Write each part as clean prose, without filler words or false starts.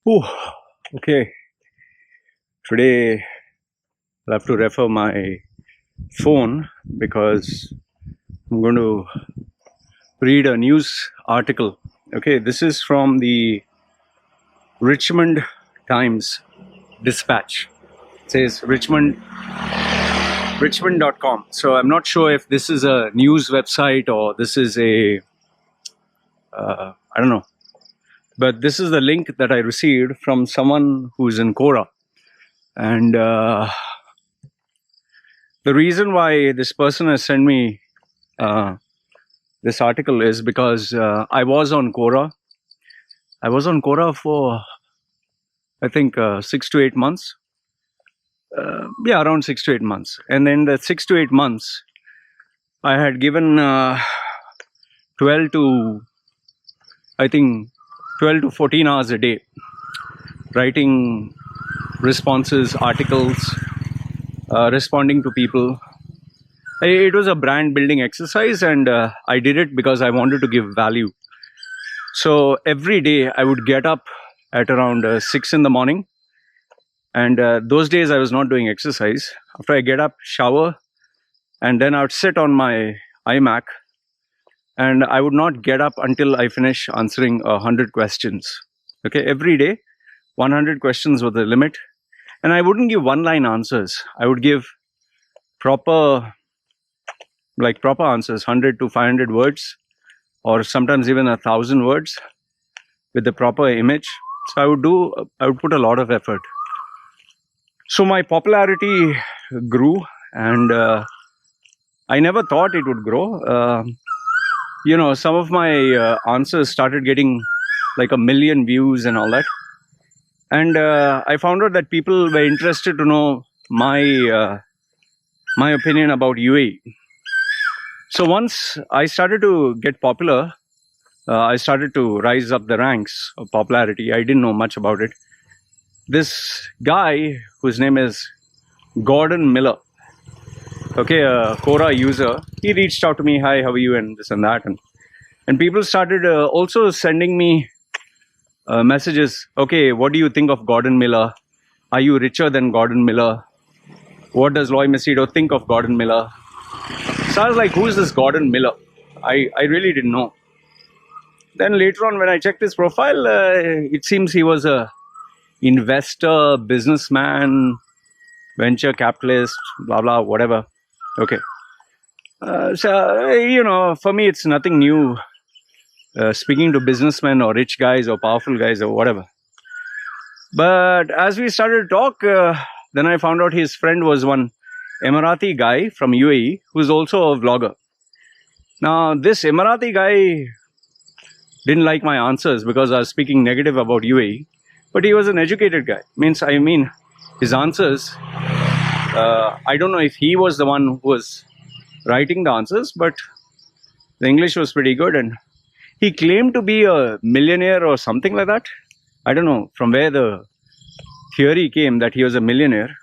Whew. Okay, today I'll have to refer my phone because I'm going to read a news article. Okay, this is from the Richmond Times-Dispatch. It says Richmond.com. So I'm not sure if this is a news website or this is a I don't know. But this is the link that I received from someone who's in Quora. And the reason why this person has sent me this article is because I was on Quora. I was on Quora for, I think, 6 to 8 months. Yeah, around 6 to 8 months. And then the 6 to 8 months, I had given 12 to 14 hours a day, writing responses, articles, responding to people. It was a brand building exercise, and I did it because I wanted to give value. So every day I would get up at around 6 in the morning, and those days I was not doing exercise. After I get up, shower, and then I would sit on my iMac, and I would not get up until I finish answering 100 questions. Okay, every day 100 questions was the limit, and I wouldn't give one-line answers. I would give proper answers, 100 to 500 words, or sometimes even 1,000 words with the proper image. So I would put a lot of effort. So my popularity grew, and I never thought it would grow. Some of my answers started getting like 1 million views and all that. And I found out that people were interested to know my opinion about UAE. So once I started to get popular, I started to rise up the ranks of popularity. I didn't know much about it. This guy, whose name is Gordon Miller, okay, a Quora user, he reached out to me, hi, how are you, and this and that. And people started also sending me messages, okay, what do you think of Gordon Miller? Are you richer than Gordon Miller? What does Loy Machedo think of Gordon Miller? So I was like, who's this Gordon Miller? I really didn't know. Then later on, when I checked his profile, it seems he was a investor, businessman, venture capitalist, blah, blah, whatever. Okay. So, for me, it's nothing new speaking to businessmen or rich guys or powerful guys or whatever. But as we started to talk, then I found out his friend was one Emirati guy from UAE who's also a vlogger. Now, this Emirati guy didn't like my answers because I was speaking negative about UAE, but he was an educated guy. His answers, I don't know if he was the one who was writing the answers, but the English was pretty good, and he claimed to be a millionaire or something like that. I don't know from where the theory came that he was a millionaire,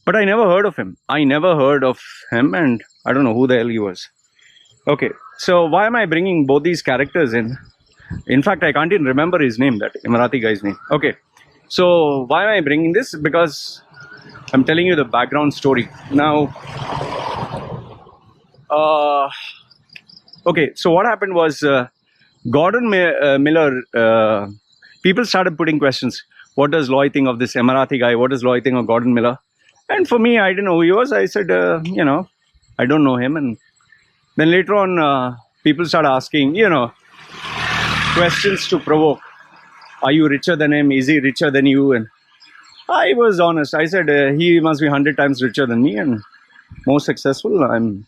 but I never heard of him. And I don't know who the hell he was. Okay, so why am I bringing both these characters in? In fact, I can't even remember his name, that Emirati guy's name. Okay, so why am I bringing this? Because I'm telling you the background story. Now, okay, so what happened was Gordon Miller, people started putting questions. What does Loy think of this Emirati guy? What does Loy think of Gordon Miller? And for me, I didn't know who he was. I said, I don't know him. And then later on, people started asking, questions to provoke. Are you richer than him? Is he richer than you? And I was honest. I said, he must be 100 times richer than me and more successful. I'm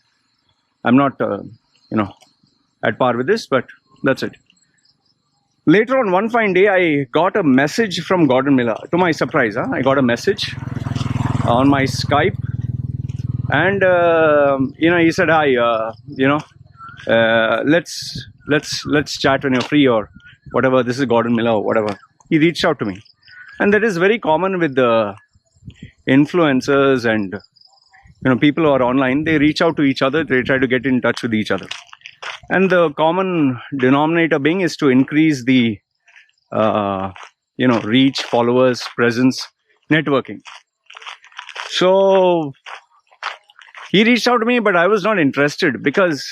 not, at par with this, but that's it. Later on, one fine day, I got a message from Gordon Miller. To my surprise, I got a message on my Skype, and he said, "Hi, let's chat when you're free or whatever. This is Gordon Miller or whatever." He reached out to me, and that is very common with the influencers and people who are online. They reach out to each other. They try to get in touch with each other. And the common denominator being is to increase the reach, followers, presence, networking. So he reached out to me, but I was not interested, because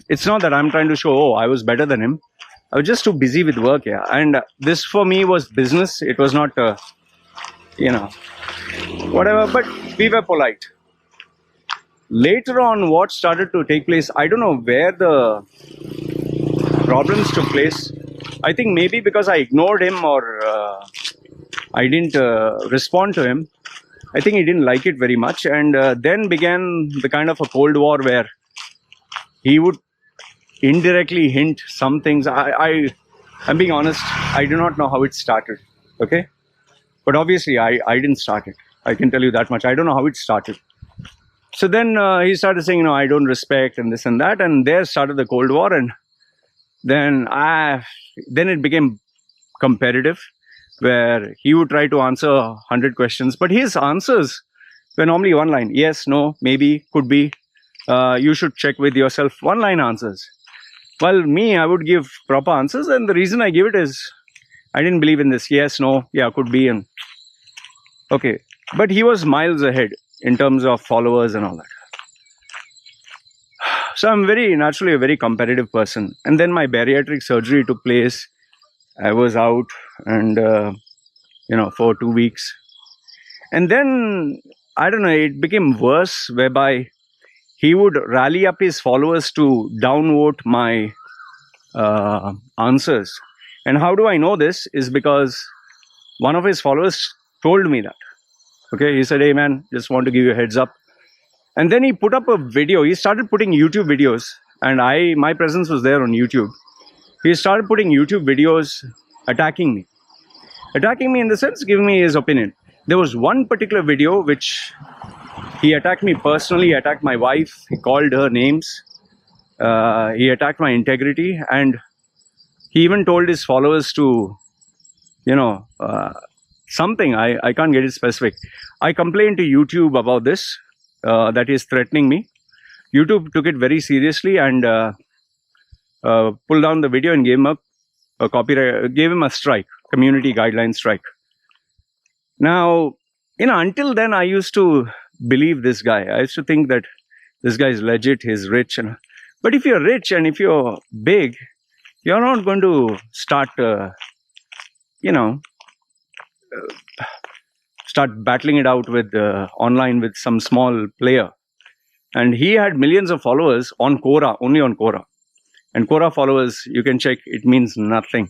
it's not that I'm trying to show, oh, I was better than him. I was just too busy with work, yeah. And this for me was business. It was not, whatever, but we were polite. Later on, what started to take place, I don't know where the problems took place. I think maybe because I ignored him, or I didn't respond to him. I think he didn't like it very much, and then began the kind of a Cold War where he would indirectly hint some things. I'm being honest, I do not know how it started, okay? But obviously, I didn't start it. I can tell you that much. I don't know how it started. So then he started saying, I don't respect and this and that, and there started the Cold War, and then it became competitive, where he would try to answer 100 questions, but his answers were normally one line: yes, no, maybe, could be, you should check with yourself. One line answers. Well, me, I would give proper answers, and the reason I give it is I didn't believe in this yes, no, yeah, could be, and okay. But he was miles ahead in terms of followers and all that. So I'm naturally a very competitive person. And then my bariatric surgery took place. I was out, and for 2 weeks. And then, I don't know, it became worse, whereby he would rally up his followers to downvote my answers. And how do I know this? Is because one of his followers told me that. Okay, he said, hey man, just want to give you a heads up. And then he put up a video. He started putting YouTube videos, and my presence was there on YouTube. He started putting YouTube videos attacking me. Attacking me in the sense, giving me his opinion. There was one particular video which he attacked me personally, attacked my wife, he called her names, he attacked my integrity, and he even told his followers to, something, I can't get it specific. I complained to YouTube about this, that is threatening me. YouTube took it very seriously and pulled down the video and gave him a copyright, gave him a strike, community guideline strike. Now, until then I used to believe this guy. I used to think that this guy is legit, he's rich. But if you're rich and if you're big, you're not going to start, start battling it out with online with some small player. And he had millions of followers on Quora, only on Quora. And Quora followers, you can check, it means nothing.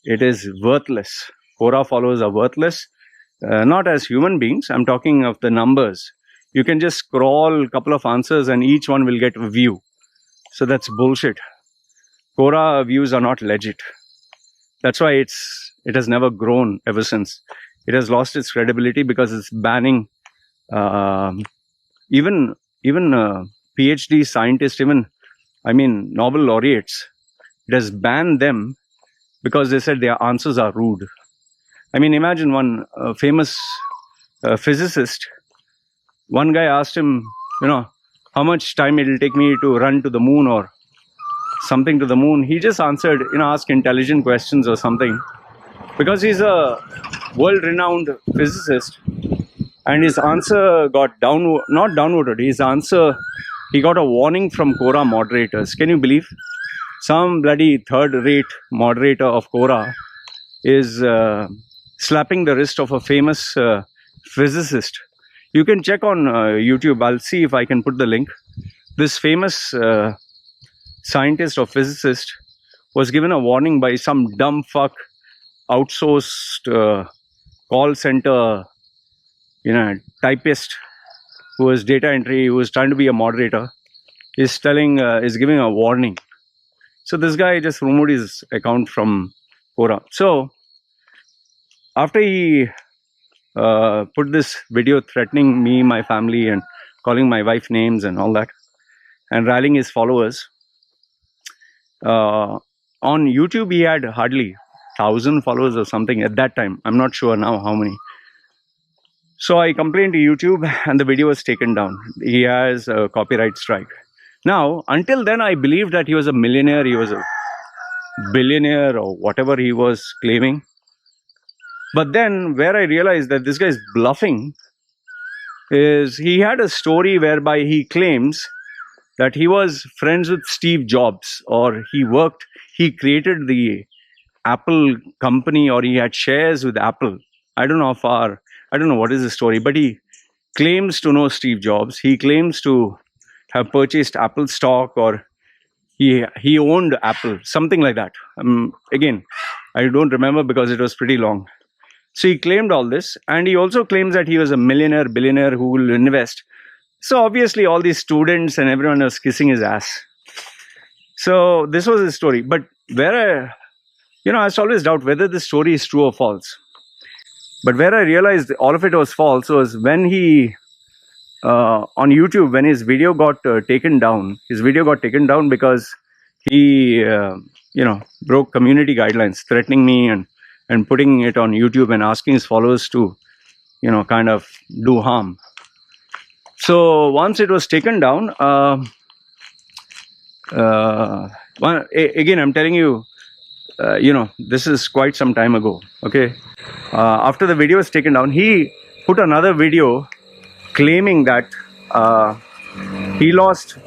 It is worthless. Quora followers are worthless. Not as human beings, I'm talking of the numbers. You can just scroll a couple of answers and each one will get a view. So that's bullshit. Quora views are not legit. That's why it has never grown ever since. It has lost its credibility because it's banning even Ph.D. scientists, Nobel laureates. It has banned them because they said their answers are rude. Imagine one famous physicist. One guy asked him, how much time it will take me to run to the moon or something to the moon. He just answered, ask intelligent questions or something. Because he's a world-renowned physicist. And his answer got not downvoted. His answer, he got a warning from Quora moderators. Can you believe? Some bloody third-rate moderator of Quora is slapping the wrist of a famous physicist. You can check on YouTube. I'll see if I can put the link. This famous scientist or physicist was given a warning by some dumb fuck outsourced call center, typist who was data entry, who was trying to be a moderator, is giving a warning. So this guy just removed his account from Quora. So after he put this video threatening me, my family, and calling my wife names and all that, and rallying his followers, on YouTube he had hardly 1,000 followers or something at that time. I'm not sure now how many. So I complained to YouTube and the video was taken down. He has a copyright strike. Now, until then I believed that he was a millionaire, he was billionaire or whatever he was claiming. But then where I realized that this guy is bluffing is he had a story whereby he claims that he was friends with Steve Jobs, or he created the Apple company, or he had shares with Apple. I don't know how far, I don't know what is the story, but he claims to know Steve Jobs. He claims to have purchased Apple stock, or he owned Apple, something like that. Again, I don't remember because it was pretty long. So he claimed all this, and he also claims that he was a millionaire, billionaire who will invest. So obviously, all these students and everyone was kissing his ass. So this was his story. But where I used to always doubt whether this story is true or false. But where I realized all of it was false was when he on YouTube, when his video got taken down. His video got taken down because he broke community guidelines, threatening me and putting it on YouTube and asking his followers to kind of do harm. So once it was taken down, again I'm telling you, this is quite some time ago. Okay, after the video was taken down, he put another video claiming that he lost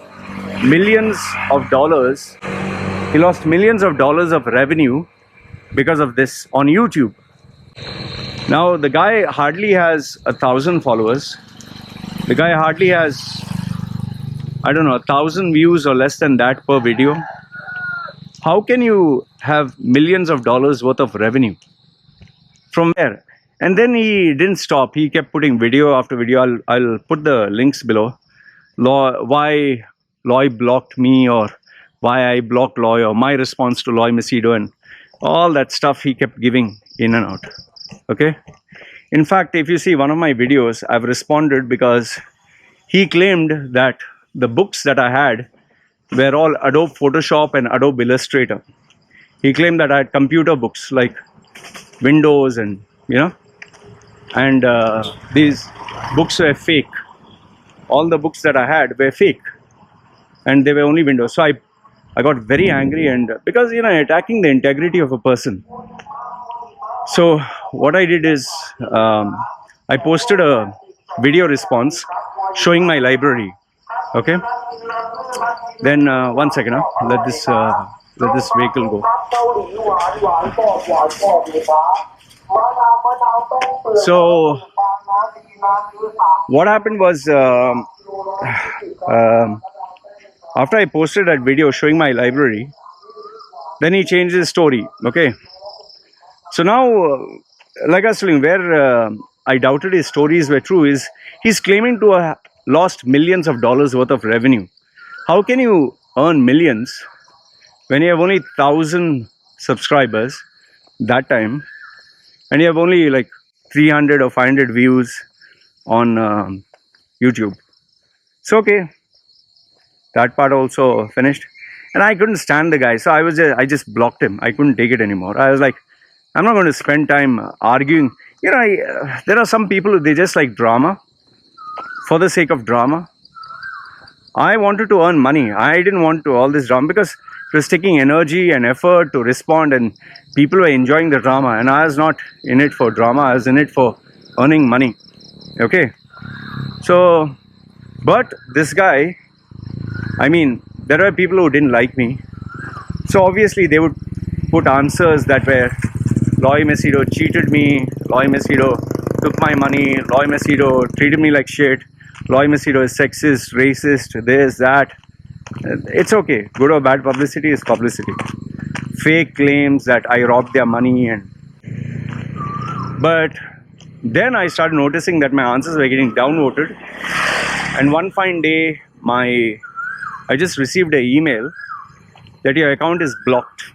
millions of dollars. He lost millions of dollars of revenue because of this on YouTube. Now the guy hardly has 1,000 followers. The guy hardly has, I don't know, 1,000 views or less than that per video. How can you have millions of dollars worth of revenue from where? And then he didn't stop. He kept putting video after video. I'll put the links below. Why Loy blocked me, or why I blocked Loy, or my response to Loy Machedo, and all that stuff he kept giving in and out. Okay. In fact, if you see one of my videos, I've responded because he claimed that the books that I had were all Adobe Photoshop and Adobe Illustrator. He claimed that I had computer books like Windows and and these books were fake. All the books that I had were fake, and they were only Windows. So I got very angry, and because attacking the integrity of a person. So what I did is I posted a video response showing my library. Okay. Then 1 second. Let this vehicle go. So what happened was after I posted that video showing my library, then he changed his story. Okay. So now, like I was telling, where I doubted his stories were true is he's claiming to have lost millions of dollars worth of revenue. How can you earn millions when you have only 1,000 subscribers that time, and you have only like 300 or 500 views on YouTube? So okay, that part also finished, and I couldn't stand the guy, so I just blocked him. I couldn't take it anymore. I was like, I'm not going to spend time arguing. There are some people who they just like drama for the sake of drama. I wanted to earn money. I didn't want to all this drama because it was taking energy and effort to respond, and people were enjoying the drama, and I was not in it for drama. I was in it for earning money. Okay. So, but this guy, I mean, there were people who didn't like me. So obviously they would put answers that were, Loy Machedo cheated me, Loy Machedo took my money, Loy Machedo treated me like shit, Loy Machedo is sexist, racist, this, that. It's okay. Good or bad publicity is publicity. Fake claims that I robbed their money, but then I started noticing that my answers were getting downvoted. And one fine day, I just received an email that your account is blocked,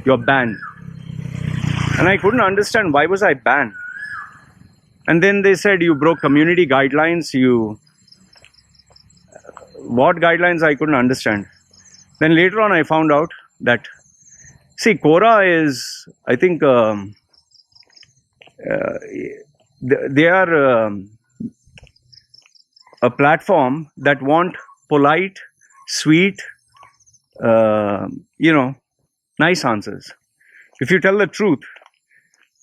you're banned. And I couldn't understand why was I banned. And then they said you broke community guidelines. What guidelines? I couldn't understand. Then later on I found out that, see, Quora is, I think they are a platform that want polite, sweet, nice answers. If you tell the truth,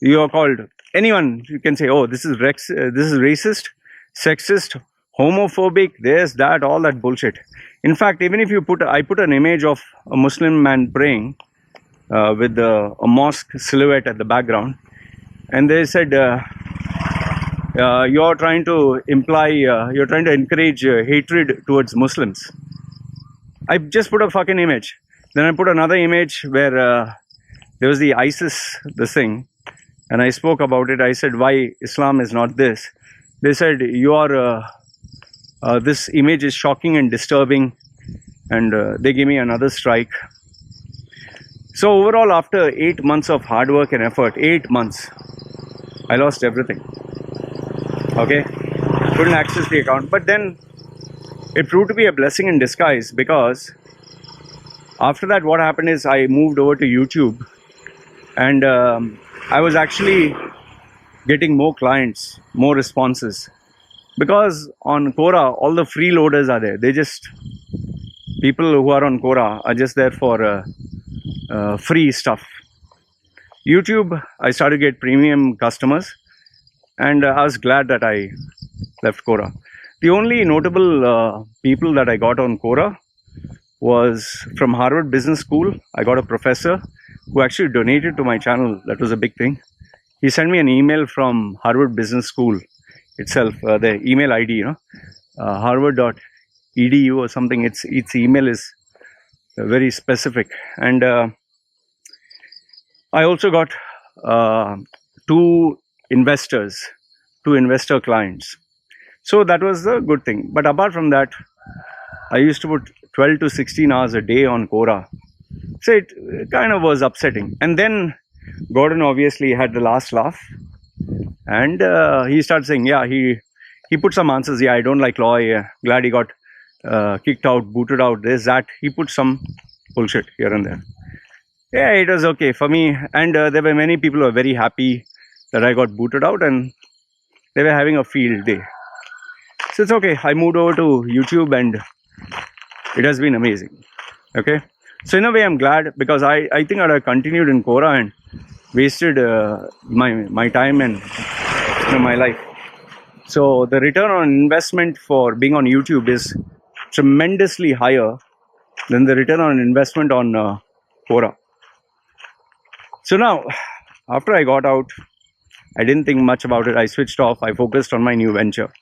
you are called anyone. You can say, "Oh, this is racist, sexist, homophobic, this, that, all that bullshit." In fact, even if I put an image of a Muslim man praying with a mosque silhouette at the background, and they said, "You're trying to encourage hatred towards Muslims." I just put a fucking image. Then I put another image where there was the ISIS, this thing, and I spoke about it. I said, why Islam is not this. They said, this image is shocking and disturbing, and they gave me another strike. So overall, after 8 months of hard work and effort, 8 months, I lost everything. Okay, couldn't access the account. But then it proved to be a blessing in disguise, because after that, what happened is I moved over to YouTube, and I was actually getting more clients, more responses, because on Quora all the freeloaders are there. People who are on Quora are just there for free stuff. YouTube, I started to get premium customers, and I was glad that I left Quora. The only notable people that I got on Quora was from Harvard Business School. I got a professor who actually donated to my channel. That was a big thing. He sent me an email from Harvard Business School itself, the email ID, harvard.edu or something. Its email is very specific. And I also got two investor clients. So that was the good thing. But apart from that, I used to put 12 to 16 hours a day on Quora. So it kind of was upsetting. And then Gordon obviously had the last laugh. And he started saying, yeah, he put some answers. Yeah, I don't like Loy. Glad he got kicked out, booted out, this, that. He put some bullshit here and there. Yeah, it was okay for me. And there were many people who were very happy that I got booted out, and they were having a field day. So it's okay. I moved over to YouTube, and it has been amazing. Okay. So in a way, I'm glad, because I think I'd have continued in Quora and wasted my time and my life. So the return on investment for being on YouTube is tremendously higher than the return on investment on Quora. So now, after I got out, I didn't think much about it. I switched off. I focused on my new venture.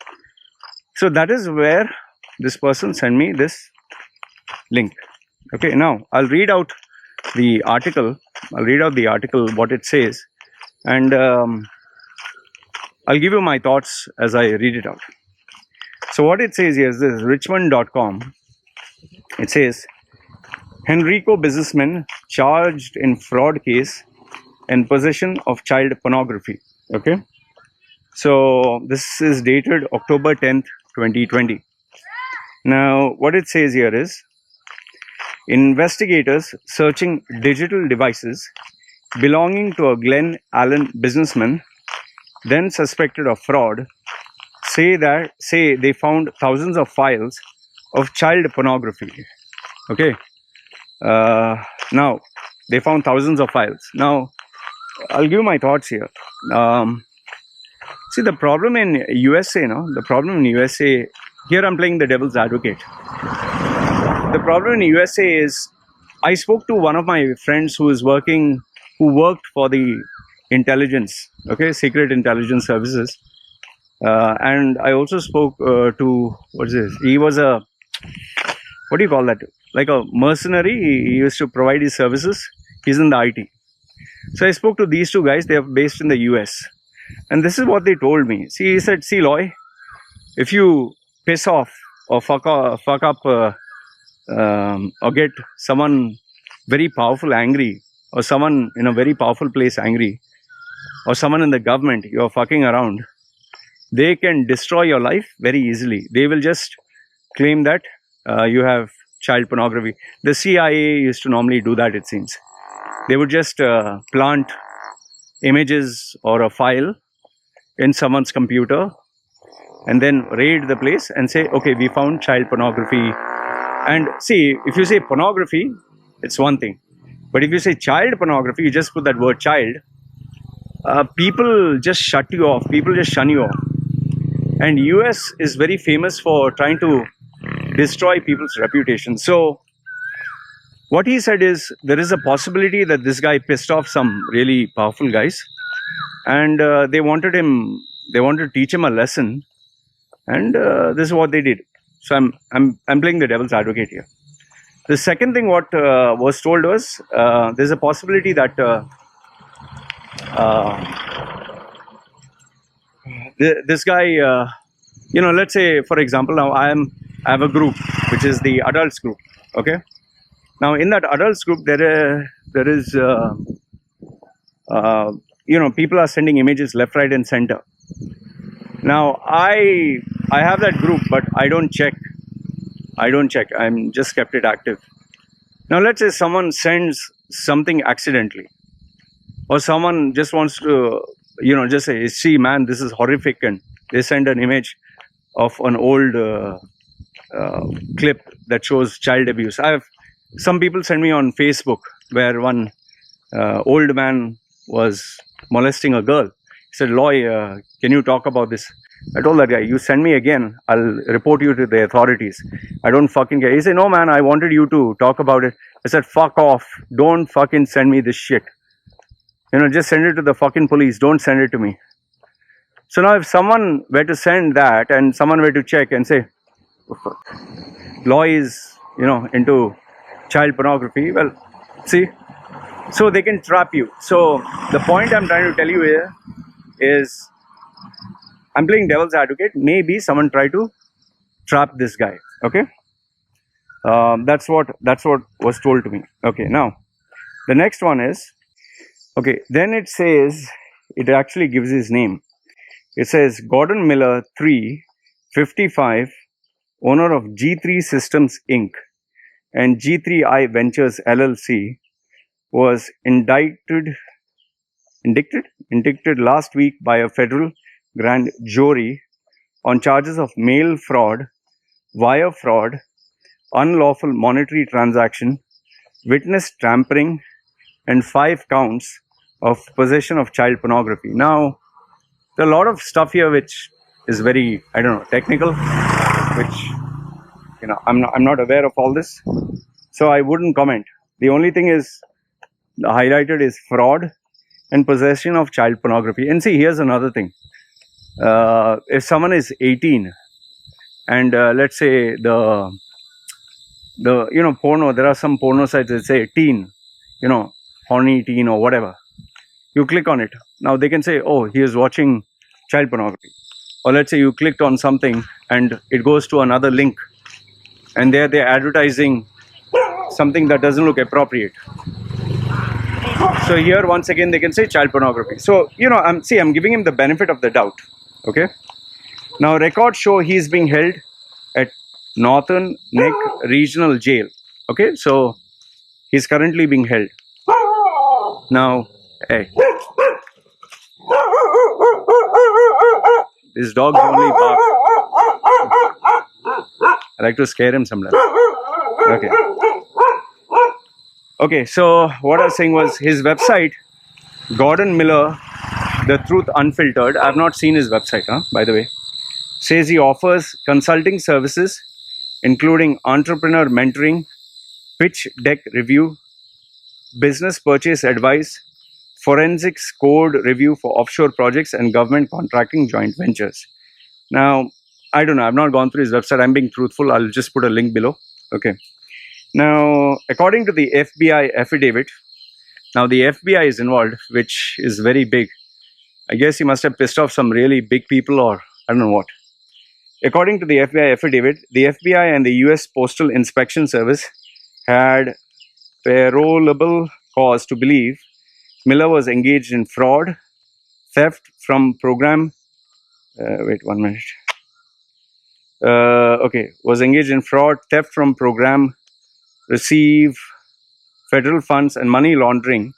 So that is where this person sent me this link. Okay, now I'll read out the article. What it says, and I'll give you my thoughts as I read it out. So what it says here is this: Richmond.com. It says, Henrico businessman charged in fraud case and possession of child pornography. Okay, so this is dated October 10th, 2020. Now, what it says here is, investigators searching digital devices belonging to a Glen Allen businessman, then suspected of fraud, say they found thousands of files of child pornography. Okay. Now, they found thousands of files. Now, I'll give my thoughts here. See, the problem in USA, here I'm playing the devil's advocate. The problem in USA is, I spoke to one of my friends who worked for the intelligence, okay, secret intelligence services. And I also spoke to, he was a, what do you call that? Like a mercenary. He used to provide his services. He's in the IT. So I spoke to these two guys. They are based in the US. And this is what they told me. See, he said, see, Loy, if you piss off or fuck up or get someone very powerful angry, or someone in a very powerful place angry, or someone in the government you're fucking around, they can destroy your life very easily. They will just claim that you have child pornography. The CIA used to normally do that, it seems. They would just plant images or a file in someone's computer and then raid the place and say, okay, we found child pornography. And see, if you say pornography, it's one thing. But if you say child pornography, you just put that word child, people just shut you off. People just shun you off. And US is very famous for trying to destroy people's reputation. So what he said is there is a possibility that this guy pissed off some really powerful guys, and they wanted to teach him a lesson, and this is what they did. So I'm playing the devil's advocate here. The second thing what was told was there's a possibility that this guy, let's say for example, now I have a group which is the adults group. Okay, now in that adults group there is people are sending images left, right, and center. Now I have that group, but I don't check. I'm just kept it active. Now let's say someone sends something accidentally, or someone just wants to just say, see man, this is horrific, and they send an image of an old clip that shows child abuse. Some people send me on Facebook where one old man was molesting a girl. He said, Loy, can you talk about this? I told that guy, you send me again, I'll report you to the authorities. I don't fucking care. He said, no man, I wanted you to talk about it. I said, fuck off. Don't fucking send me this shit. Just send it to the fucking police. Don't send it to me. So now if someone were to send that and someone were to check and say, Loy is, into child pornography, well, see, so they can trap you. So the point I'm trying to tell you here is, I'm playing devil's advocate. Maybe someone tried to trap this guy. Okay, that's what was told to me. Okay, now the next one is, okay, then it says, it actually gives his name. It says Gordon Miller 3, 55, owner of G3 Systems Inc. and G3I Ventures LLC, was indicted last week by a federal grand jury on charges of mail fraud, wire fraud, unlawful monetary transaction, witness tampering, and 5 counts of possession of child pornography. Now, there are a lot of stuff here which is very, technical, which, I'm not aware of all this, so I wouldn't comment. The only thing is highlighted is fraud and possession of child pornography. And see, here's another thing. If someone is 18 and let's say the porno, there are some porno sites that say teen, horny teen or whatever. You click on it. Now they can say, oh, he is watching child pornography. Or let's say you clicked on something and it goes to another link, and there they're advertising something that doesn't look appropriate. So here once again they can say child pornography. So I'm giving him the benefit of the doubt. Okay. Now records show he's being held at Northern Neck Regional Jail. Okay, so he's currently being held. Now, hey, this dog's only bark. I like to scare him sometimes. Okay. Okay, so what I was saying was his website, Gordon Miller, The Truth Unfiltered. I have not seen his website, by the way. Says he offers consulting services, including entrepreneur mentoring, pitch deck review, business purchase advice, forensics code review for offshore projects, and government contracting joint ventures. Now, I don't know. I've not gone through his website. I'm being truthful. I'll just put a link below. Okay. Now, according to the FBI affidavit, now the FBI is involved, which is very big. I guess he must have pissed off some really big people, or I don't know what. According to the FBI affidavit, the FBI and the US Postal Inspection Service had parolable cause to believe Miller was engaged in fraud, theft from program. Was engaged in fraud, theft from program, receive federal funds and money laundering,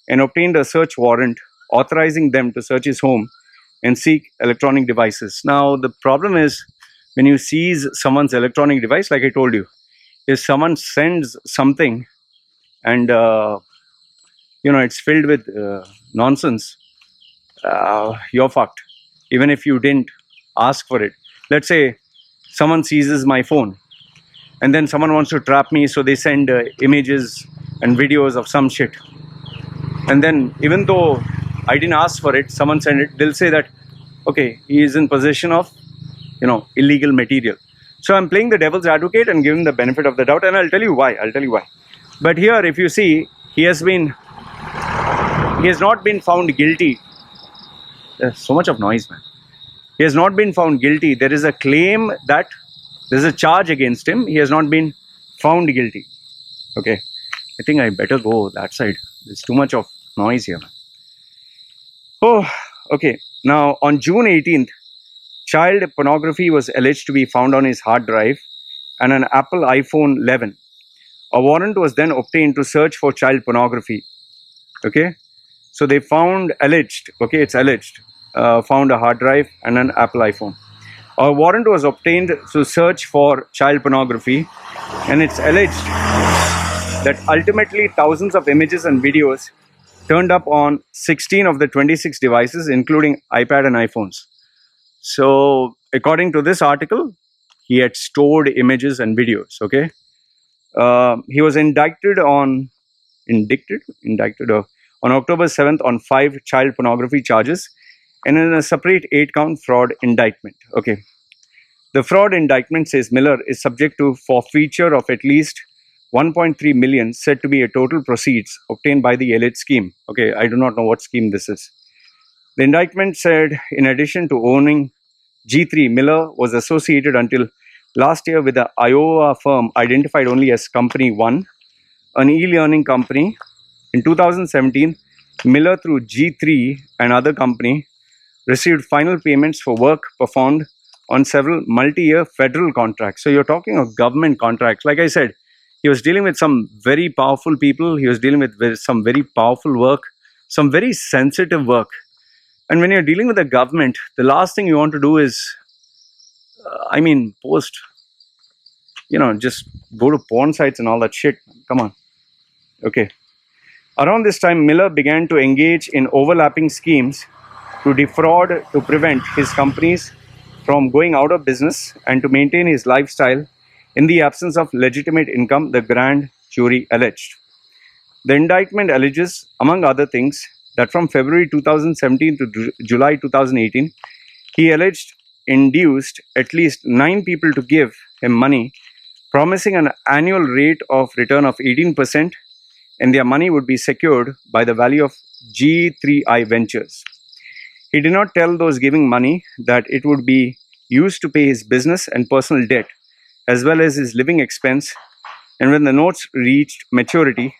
and obtained a search warrant authorizing them to search his home and seek electronic devices. Now, the problem is when you seize someone's electronic device, like I told you, if someone sends something and it's filled with nonsense, you're fucked. Even if you didn't ask for it. Let's say someone seizes my phone and then someone wants to trap me, so they send images and videos of some shit. And then even though I didn't ask for it, someone sent it, they'll say that, okay, he is in possession of, illegal material. So I'm playing the devil's advocate and giving the benefit of the doubt, and I'll tell you why. But here, if you see, he has not been found guilty. There's so much of noise, man. He has not been found guilty. There is a claim that there's a charge against him. He has not been found guilty. Okay. I think I better go that side. There's too much of noise here. Oh, okay. Now, on June 18th, child pornography was alleged to be found on his hard drive and an Apple iPhone 11. A warrant was then obtained to search for child pornography. Okay. So they found alleged, okay, it's alleged, found a hard drive and an Apple iPhone. A warrant was obtained to search for child pornography, and it's alleged that ultimately thousands of images and videos turned up on 16 of the 26 devices, including iPad and iPhones. So according to this article, he had stored images and videos, okay? He was indicted on October 7th on 5 child pornography charges and in a separate 8-count fraud indictment. Okay. The fraud indictment says Miller is subject to forfeiture of at least 1.3 million, said to be a total proceeds obtained by the alleged scheme. Okay, I do not know what scheme this is. The indictment said, in addition to owning G3, Miller was associated until last year with the Iowa firm identified only as Company 1, an e-learning company. In 2017, Miller, through G3 and other company, received final payments for work performed on several multi-year federal contracts. So you're talking of government contracts. Like I said, he was dealing with some very powerful people. He was dealing with some very powerful work, some very sensitive work. And when you're dealing with the government, the last thing you want to do is, post, just go to porn sites and all that shit. Come on. Okay. Around this time, Miller began to engage in overlapping schemes to defraud, to prevent his companies from going out of business and to maintain his lifestyle in the absence of legitimate income, the grand jury alleged. The indictment alleges, among other things, that from February 2017 to July 2018, he alleged induced at least 9 people to give him money, promising an annual rate of return of 18%, and their money would be secured by the value of G3I Ventures. He did not tell those giving money that it would be used to pay his business and personal debt, as well as his living expense, and when the notes reached maturity,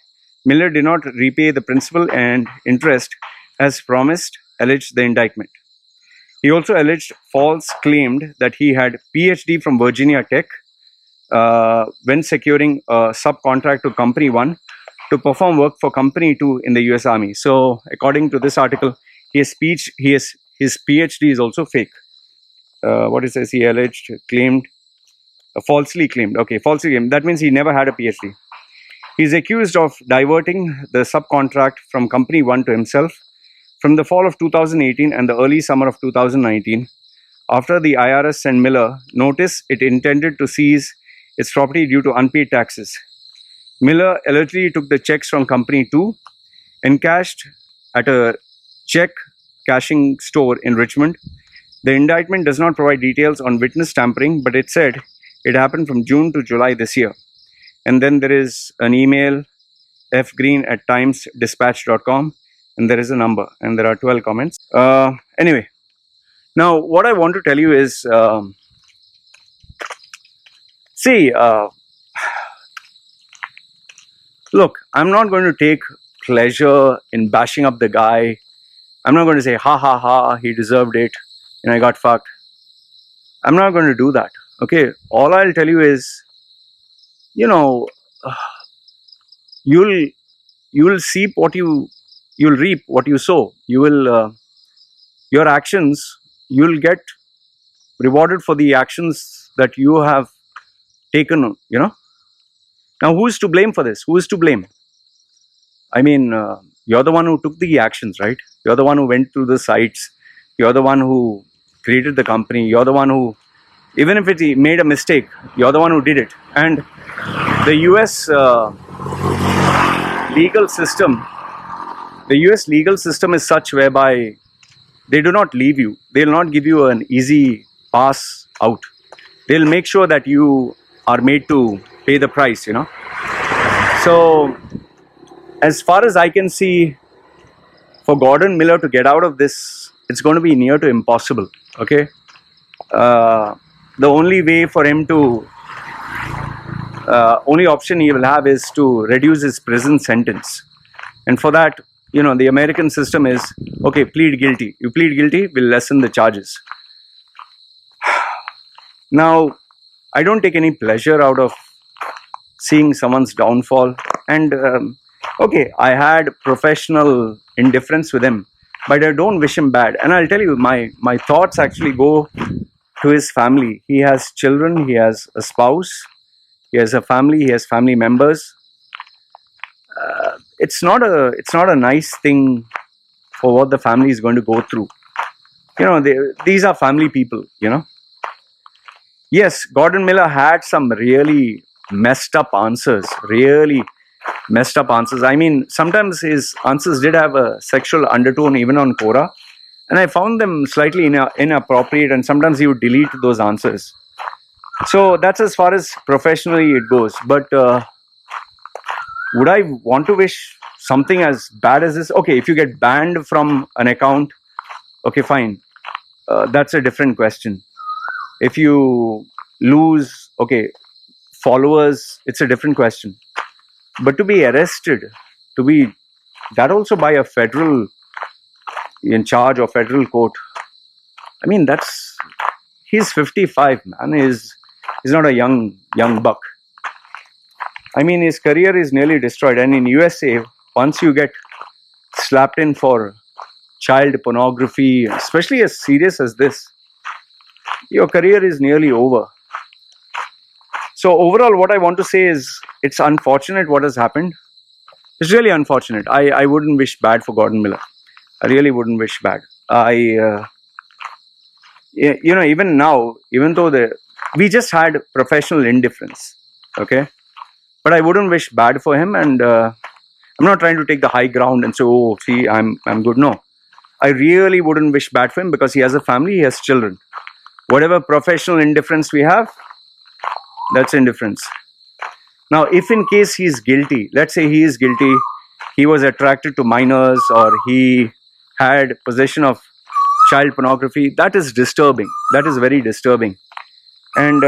Miller did not repay the principal and interest as promised, alleged the indictment. He also claimed that he had Ph.D. from Virginia Tech when securing a subcontract to Company 1 to perform work for Company 2 in the US Army. So, according to this article, his PhD is also fake. What it says, he alleged, falsely claimed. Okay, falsely claimed. That means he never had a PhD. He is accused of diverting the subcontract from Company 1 to himself from the fall of 2018 and the early summer of 2019. After the IRS sent Miller notice it intended to seize its property due to unpaid taxes. Miller allegedly took the checks from Company 2 and cashed at a check cashing store in Richmond. The indictment does not provide details on witness tampering, but it said it happened from June to July this year. And then there is an email, fgreen@timesdispatch.com, and there is a number, and there are 12 comments. Anyway, now what I want to tell you is, look, I'm not going to take pleasure in bashing up the guy. I'm not going to say, ha ha ha, he deserved it, and I got fucked. I'm not going to do that. Okay, all I'll tell you is, you'll see you'll reap what you sow. Your actions, you'll get rewarded for the actions that you have taken, Now, who is to blame for this? Who is to blame? You're the one who took the actions, right? You're the one who went to the sites. You're the one who created the company. You're the one who, even if it made a mistake, you're the one who did it. And the US legal system, the US legal system is such whereby they do not leave you. They'll not give you an easy pass out. They'll make sure that you are made to pay the price, So, as far as I can see, for Gordon Miller to get out of this, it's going to be near to impossible. Okay, the only way for him to, only option he will have is to reduce his prison sentence, and for that, the American system is okay. Plead guilty. You plead guilty, we'll lessen the charges. Now, I don't take any pleasure out of seeing someone's downfall, and okay, I had professional indifference with him, but I don't wish him bad. And I'll tell you, my thoughts actually go to his family. He has children, he has a spouse, he has a family, he has family members. It's not a nice thing for what the family is going to go through. These are family people. Yes, Gordon Miller had some really messed up answers. I mean, sometimes his answers did have a sexual undertone, even on Quora, and I found them slightly inappropriate, and sometimes he would delete those answers. So that's as far as professionally it goes. But would I want to wish something as bad as this? Okay, if you get banned from an account, okay, fine. That's a different question. If you lose, okay, followers, it's a different question. But to be arrested, that also by a federal in charge or federal court, I mean, he's 55, man. He's not a young buck. I mean, his career is nearly destroyed. And in USA, once you get slapped in for child pornography, especially as serious as this, your career is nearly over. So overall, what I want to say is, it's unfortunate what has happened. It's really unfortunate. I wouldn't wish bad for Gordon Miller. I really wouldn't wish bad. Even now, even though we just had professional indifference, okay? But I wouldn't wish bad for him, and I'm not trying to take the high ground and say, oh, see, I'm good. No, I really wouldn't wish bad for him, because he has a family, he has children. Whatever professional indifference we have, that's indifference. Now, if in case he's guilty, let's say he is guilty, he was attracted to minors, or he had possession of child pornography, that is disturbing. That is very disturbing. And,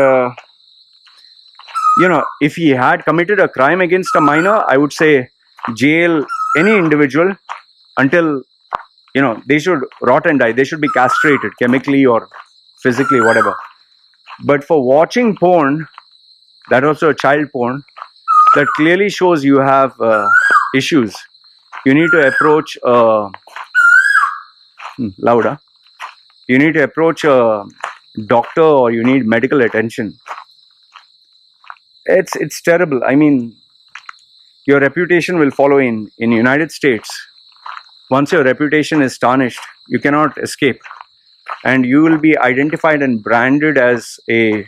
if he had committed a crime against a minor, I would say jail any individual until, they should rot and die. They should be castrated chemically or physically, whatever. But for watching porn, that also a child porn, that clearly shows you have issues. You need to approach louder. You need to approach a doctor, or you need medical attention. It's terrible. I mean, your reputation will follow in United States. Once your reputation is tarnished, you cannot escape, and you will be identified and branded as a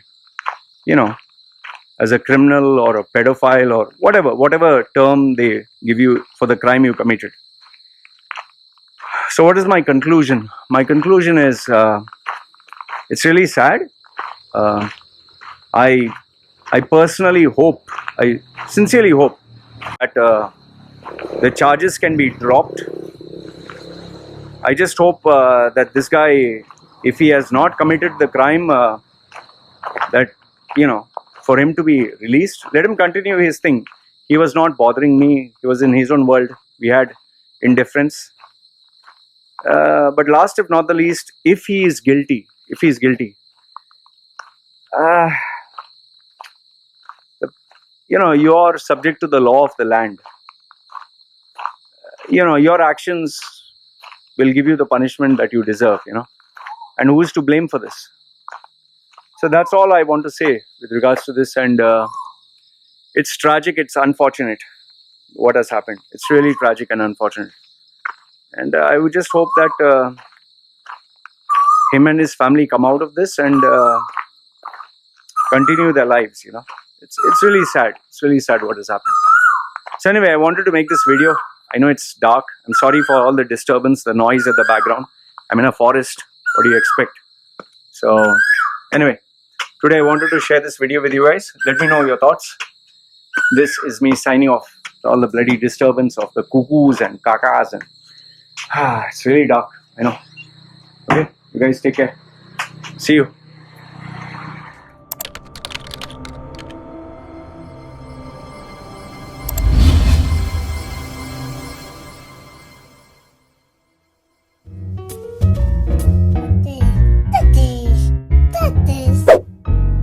as a criminal or a pedophile, or whatever term they give you for the crime you committed. So what is my conclusion? My conclusion is, it's really sad. I personally hope, I sincerely hope that the charges can be dropped. I just hope that this guy, if he has not committed the crime, that, for him to be released, let him continue his thing. He was not bothering me. He was in his own world. We had indifference. But last, if not the least, if he is guilty, you are subject to the law of the land. Your actions will give you the punishment that you deserve, and who is to blame for this? So that's all I want to say with regards to this, and it's tragic, it's unfortunate what has happened. It's really tragic and unfortunate. And I would just hope that him and his family come out of this and continue their lives. It's really sad. It's really sad what has happened. So anyway, I wanted to make this video. I know it's dark. I'm sorry for all the disturbance, the noise at the background. I'm in a forest. What do you expect? So anyway, today I wanted to share this video with you guys. Let me know your thoughts. This is me signing off. All the bloody disturbance of the cuckoos and kakas, and it's really dark. I know. Okay, you guys take care. See you.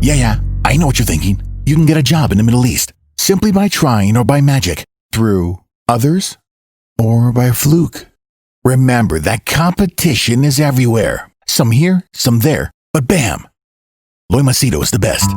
Yeah, I know what you're thinking. You can get a job in the Middle East simply by trying or by magic, through others, or by fluke. Remember that competition is everywhere. Some here, some there, but bam! Loy Machedo is the best.